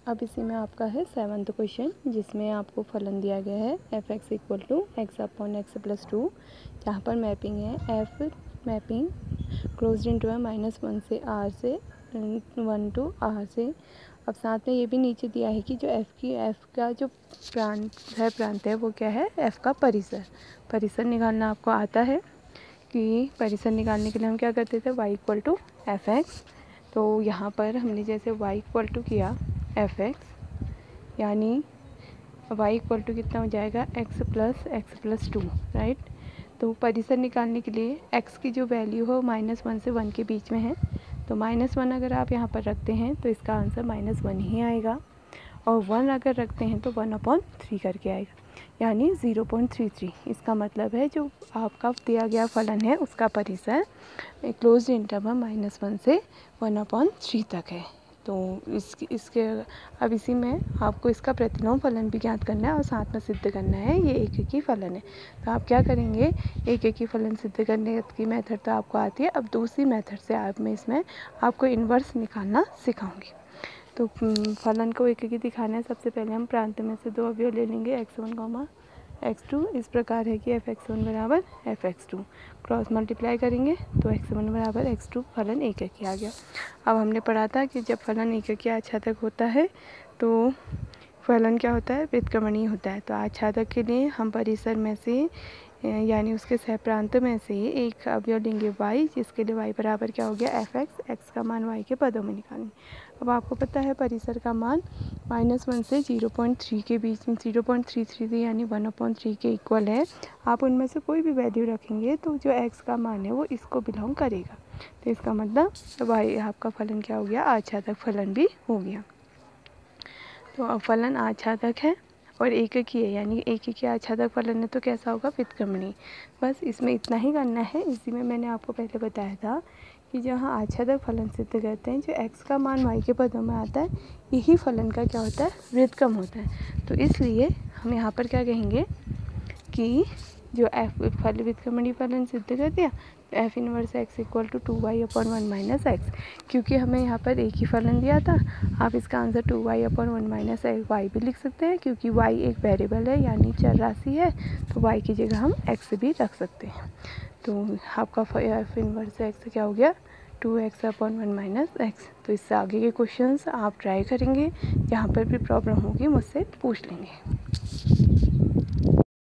अब इसी में आपका है 7th क्वेश्चन, जिसमें आपको फलन दिया गया है f(x) equal to x upon x plus 2, जहाँ पर मैपिंग है f मैपिंग क्लोज इनटू है -1 से r से 1 टू r से। अब साथ में ये भी नीचे दिया है कि जो f का जो प्रांत है वो क्या है, f का परिसर निकालना आपको आता है। कि परिसर निकालने के लिए हम क्या करते थे, y इक्वल टू f(x). तो यहाँ पर हमने जैसे y इक्वल टू किया f(x), यानी y इक्वल टू कितना हो जाएगा, x प्लस 2, राइट। तो परिसर निकालने के लिए x की जो वैल्यू हो -1 से 1 के बीच में है, तो -1 अगर आप यहाँ पर रखते हैं तो इसका आंसर -1 ही आएगा, और 1 अगर रखते हैं तो 1/3 करके आएगा, यानी 0.33। इसका मतलब है जो आपका दिया गया फलन है उसका परिसर क्लोज्ड इंटरवल -1 से 1/3 तक है। तो इसके अब इसी में आपको इसका प्रतिलोम फलन भी ज्ञात करना है और साथ में सिद्ध करना है ये एक ही फलन है। तो आप क्या करेंगे, एक ही फलन सिद्ध करने की मेथड तो आपको आती है। अब दूसरी मेथड से मैं इसमें आपको इन्वर्स निकालना सिखाऊंगी। तो फलन को एक दिखाना है। सबसे पहले हम प्रांत में से 2 अवयव ले लेंगे, x1, x2। इस प्रकार है कि f(x1) बराबर f(x2), क्रॉस मल्टीप्लाई करेंगे तो x1 बराबर x2, फलन एक आ गया। अब हमने पढ़ा था कि जब फलन एक आच्छादक होता है तो फलन क्या होता है, व्युत्क्रमणीय होता है। तो आच्छादक के लिए हम परिसर में से यानी उसके सहप्रांत में से एक अवयव लेंगे y, जिसके लिए y बराबर क्या हो गया f(x), x का मान y के पदों में निकालेंगे। अब आपको पता है परिसर का मान -1 से 0.3 के बीच में 0.33 यानी 1/3 के इक्वल है। आप उनमें से कोई भी वैल्यू रखेंगे तो जो x का मान है वो इसको बिलोंग करेगा। तो इसका मतलब y आपका फलन क्या हो गया, आच्छादक फलन भी हो गया। तो अब फलन आच्छादक है और एक ही है, यानी एक ही आच्छादक फलन है तो कैसा होगा, व्युत्क्रमणीय। बस इसमें इतना ही करना है। इसी में मैंने आपको पहले बताया था कि जहाँ आच्छादक फलन सिद्ध करते हैं, जो x का मान y के पदों में आता है, यही फलन का क्या होता है, व्युत्क्रम होता है। तो इसलिए हम यहाँ पर क्या कहेंगे कि जो f व्युत्क्रमणीय फलन सिद्ध कर दिया, तो f inverse x equal to 2y/1 - x। क्योंकि हमें यहाँ पर एक ही फलन दिया था, आप इसका आंसर 2y/1 - y भी लिख सकते हैं, क्योंकि y एक वेरिएबल है यानी चर राशि है, तो y की जगह हम x भी रख सकते हैं। तो आपका f इनवर्स x क्या हो गया, 2x/1 - x। तो इससे आगे के क्वेश्चंस आप ट्राई करेंगे, जहाँ पर भी प्रॉब्लम होगी मुझसे पूछ लेंगे।